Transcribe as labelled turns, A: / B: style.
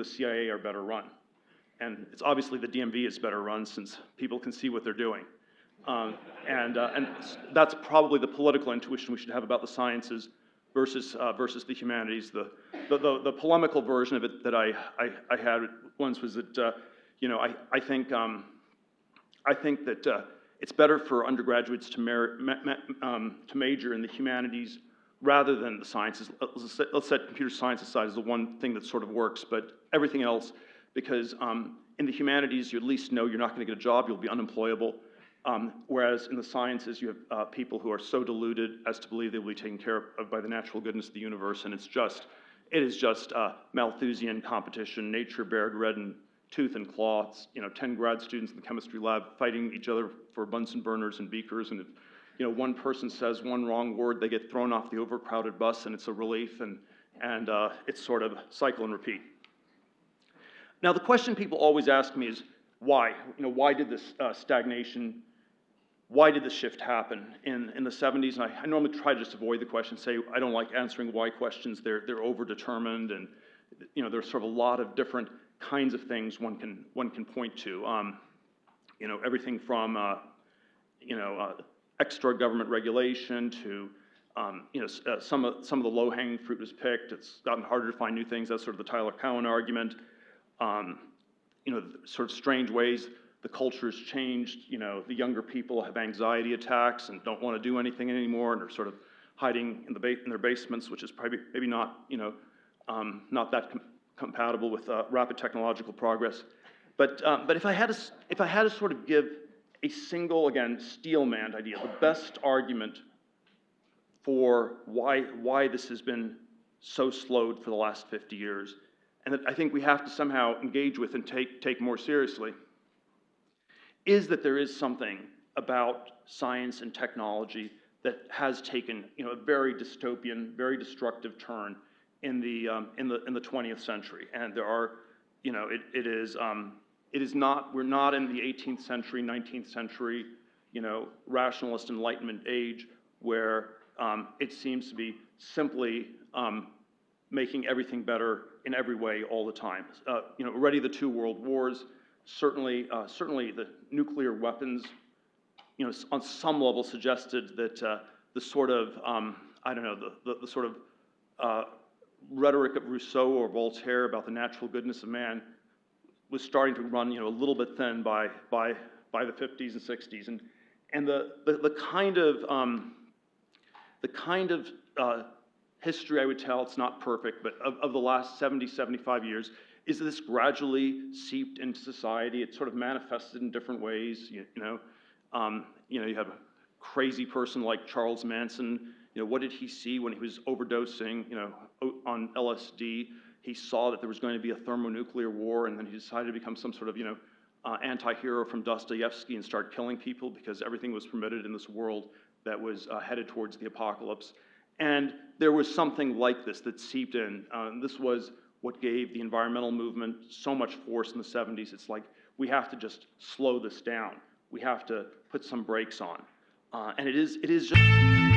A: the CIA are better run. And it's obviously the DMV is better run since people can see what they're doing. And that's probably the political intuition we should have about the sciences versus the humanities. The polemical version of it that I had once was that I think that it's better for undergraduates to major in the humanities rather than the sciences. Let's set computer science aside as the one thing that sort of works, but everything else, because in the humanities you at least know you're not going to get a job, you'll be unemployable. Whereas in the sciences, you have people who are so deluded as to believe they will be taken care of by the natural goodness of the universe, and it is just Malthusian competition, nature bared red in tooth and claw. It's, 10 grad students in the chemistry lab fighting each other for Bunsen burners and beakers, and if one person says one wrong word, they get thrown off the overcrowded bus, and it's a relief, and it's sort of cycle and repeat. Now, the question people always ask me is, why? Why did this stagnation, why did this shift happen in the 70s? And I normally try to just avoid the question, say I don't like answering why questions. They're overdetermined, and there's sort of a lot of different kinds of things one can point to. Everything from extra government regulation to some of the low-hanging fruit was picked. It's gotten harder to find new things. That's sort of the Tyler Cowen argument. Sort of strange ways the culture's changed. The younger people have anxiety attacks and don't want to do anything anymore, and are sort of hiding in their basements, which is probably maybe not not that compatible with rapid technological progress. But if I had to sort of give a single, again, steel-manned idea, the best argument for why this has been so slowed for the last 50 years, and that I think we have to somehow engage with and take more seriously, is that there is something about science and technology that has taken a very dystopian, very destructive turn in the 20th century. And there are, it is not, we're not in the 18th century, 19th century, rationalist Enlightenment age where it seems to be simply making everything better in every way all the time. Already the two world wars, certainly the nuclear weapons, on some level suggested that the sort of, the sort of rhetoric of Rousseau or Voltaire about the natural goodness of man was starting to run, a little bit thin by the 50s and 60s, and the kind of history I would tell, it's not perfect, but of the last 70, 75 years, is that this gradually seeped into society. It sort of manifested in different ways. You have a crazy person like Charles Manson. What did he see when he was overdosing, on LSD? He saw that there was going to be a thermonuclear war, and then he decided to become some sort of, anti-hero from Dostoevsky and start killing people because everything was permitted in this world that was headed towards the apocalypse. And there was something like this that seeped in. This was what gave the environmental movement so much force in the 70s. It's like, we have to just slow this down. We have to put some brakes on. And it is just...